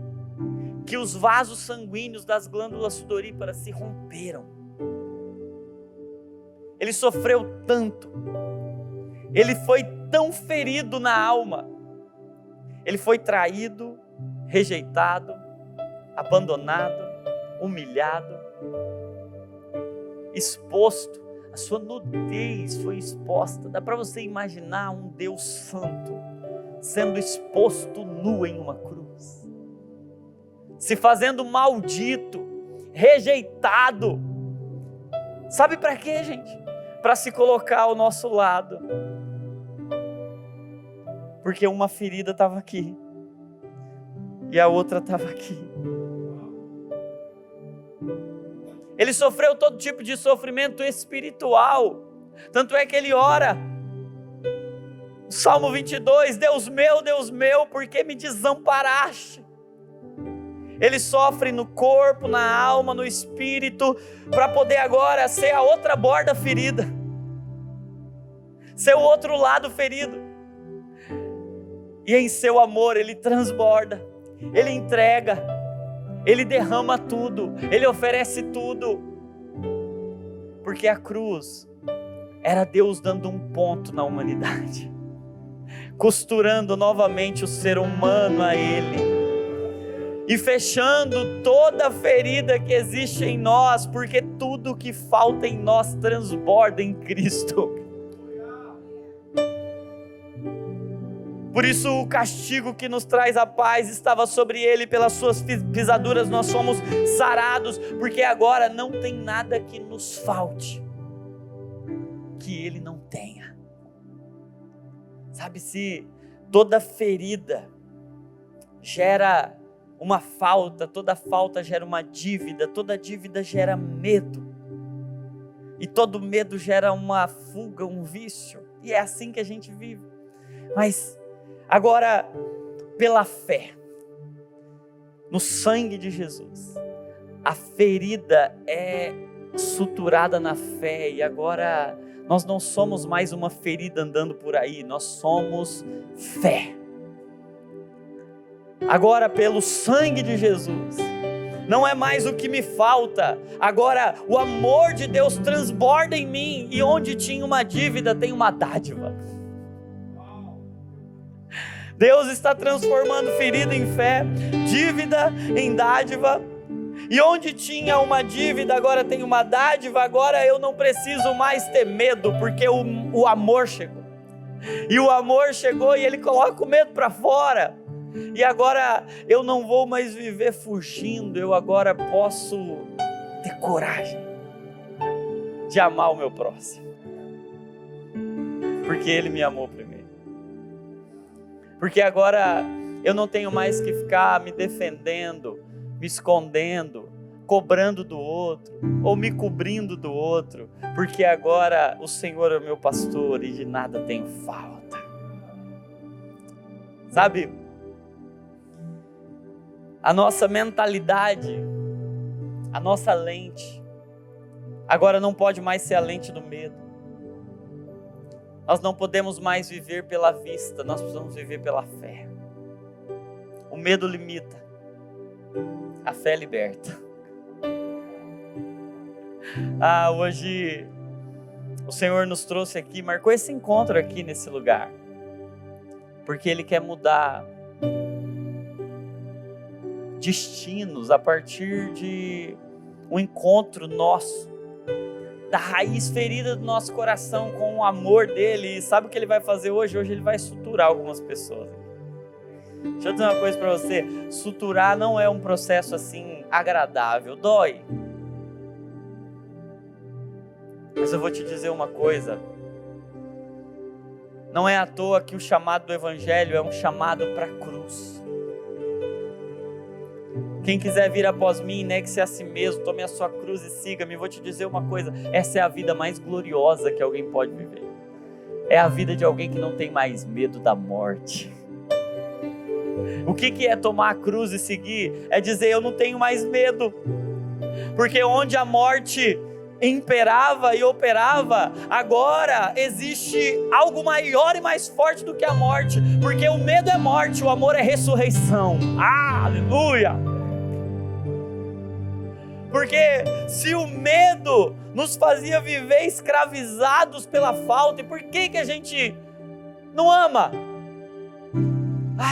que os vasos sanguíneos das glândulas sudoríparas se romperam. Ele sofreu tanto, ele foi tão ferido na alma, ele foi traído, rejeitado, abandonado, humilhado, exposto, a sua nudez foi exposta. Dá para você imaginar um Deus santo sendo exposto nu em uma cruz, se fazendo maldito, rejeitado. Sabe para quê, gente? Para se colocar ao nosso lado, porque uma ferida estava aqui e a outra estava aqui. Ele sofreu todo tipo de sofrimento espiritual, tanto é que ele ora, Salmo 22, Deus meu, por que me desamparaste? Ele sofre no corpo, na alma, no espírito, para poder agora ser a outra borda ferida, ser o outro lado ferido. E em seu amor ele transborda, ele entrega, ele derrama tudo, ele oferece tudo, porque a cruz era Deus dando um ponto na humanidade, costurando novamente o ser humano a ele, e fechando toda a ferida que existe em nós, porque tudo que falta em nós transborda em Cristo. Por isso o castigo que nos traz a paz estava sobre ele, pelas suas pisaduras nós somos sarados, porque agora não tem nada que nos falte, que ele não tenha. Sabe, se toda ferida gera uma falta, toda falta gera uma dívida, toda dívida gera medo, e todo medo gera uma fuga, um vício, e é assim que a gente vive. Mas agora, pela fé no sangue de Jesus, a ferida é suturada na fé, e agora nós não somos mais uma ferida andando por aí, nós somos fé. Agora, pelo sangue de Jesus, não é mais o que me falta, agora o amor de Deus transborda em mim, e onde tinha uma dívida tem uma dádiva. Deus está transformando ferida em fé, dívida em dádiva, e onde tinha uma dívida agora tem uma dádiva. Agora eu não preciso mais ter medo, porque o amor chegou, e o amor chegou e ele coloca o medo para fora. E agora eu não vou mais viver fugindo, eu agora posso ter coragem de amar o meu próximo, porque ele me amou primeiro. Porque agora eu não tenho mais que ficar me defendendo, me escondendo, cobrando do outro, ou me cobrindo do outro, porque agora o Senhor é o meu pastor e de nada tenho falta. Sabe, a nossa mentalidade, a nossa lente, agora não pode mais ser a lente do medo. Nós não podemos mais viver pela vista, nós precisamos viver pela fé. O medo limita, a fé liberta. Hoje o Senhor nos trouxe aqui, marcou esse encontro aqui nesse lugar, porque Ele quer mudar destinos a partir de um encontro nosso, da raiz ferida do nosso coração com o amor dEle. E sabe o que Ele vai fazer hoje? Hoje Ele vai suturar algumas pessoas. Deixa eu dizer uma coisa para você, suturar não é um processo assim agradável, dói. Mas eu vou te dizer uma coisa, não é à toa que o chamado do Evangelho é um chamado para a cruz. Quem quiser vir após mim, negue-se a si mesmo, tome a sua cruz e siga-me. Vou te dizer uma coisa, essa é a vida mais gloriosa que alguém pode viver. É a vida de alguém que não tem mais medo da morte. O que é tomar a cruz e seguir? É dizer, eu não tenho mais medo. Porque onde a morte imperava e operava, agora existe algo maior e mais forte do que a morte. Porque o medo é morte, o amor é ressurreição. Aleluia! Porque se o medo nos fazia viver escravizados pela falta, e por que a gente não ama?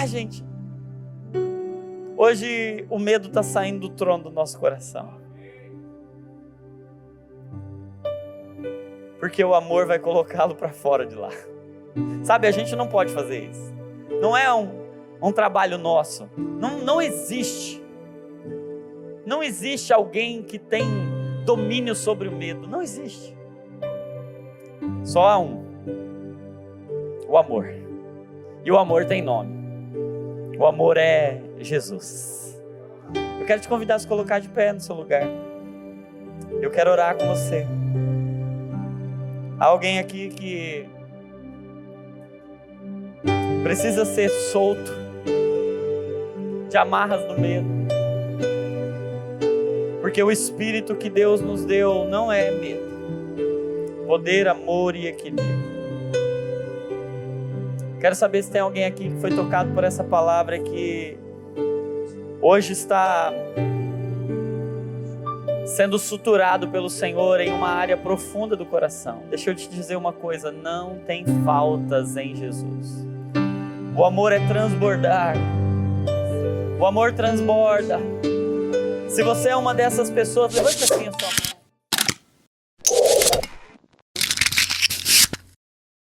Gente, hoje o medo está saindo do trono do nosso coração. Porque o amor vai colocá-lo para fora de lá. Sabe, a gente não pode fazer isso. Não é um trabalho nosso. Não existe. Não existe alguém que tem domínio sobre o medo. Não existe. Só há um. O amor. E o amor tem nome. O amor é Jesus. Eu quero te convidar a se colocar de pé no seu lugar. Eu quero orar com você. Há alguém aqui que precisa ser solto de amarras do medo. Porque o Espírito que Deus nos deu não é medo. Poder, amor e equilíbrio. Quero saber se tem alguém aqui que foi tocado por essa palavra, que hoje está sendo suturado pelo Senhor em uma área profunda do coração. Deixa eu te dizer uma coisa, não tem faltas em Jesus. O amor é transbordar. O amor transborda. Se você é uma dessas pessoas, levante assim a sua mão.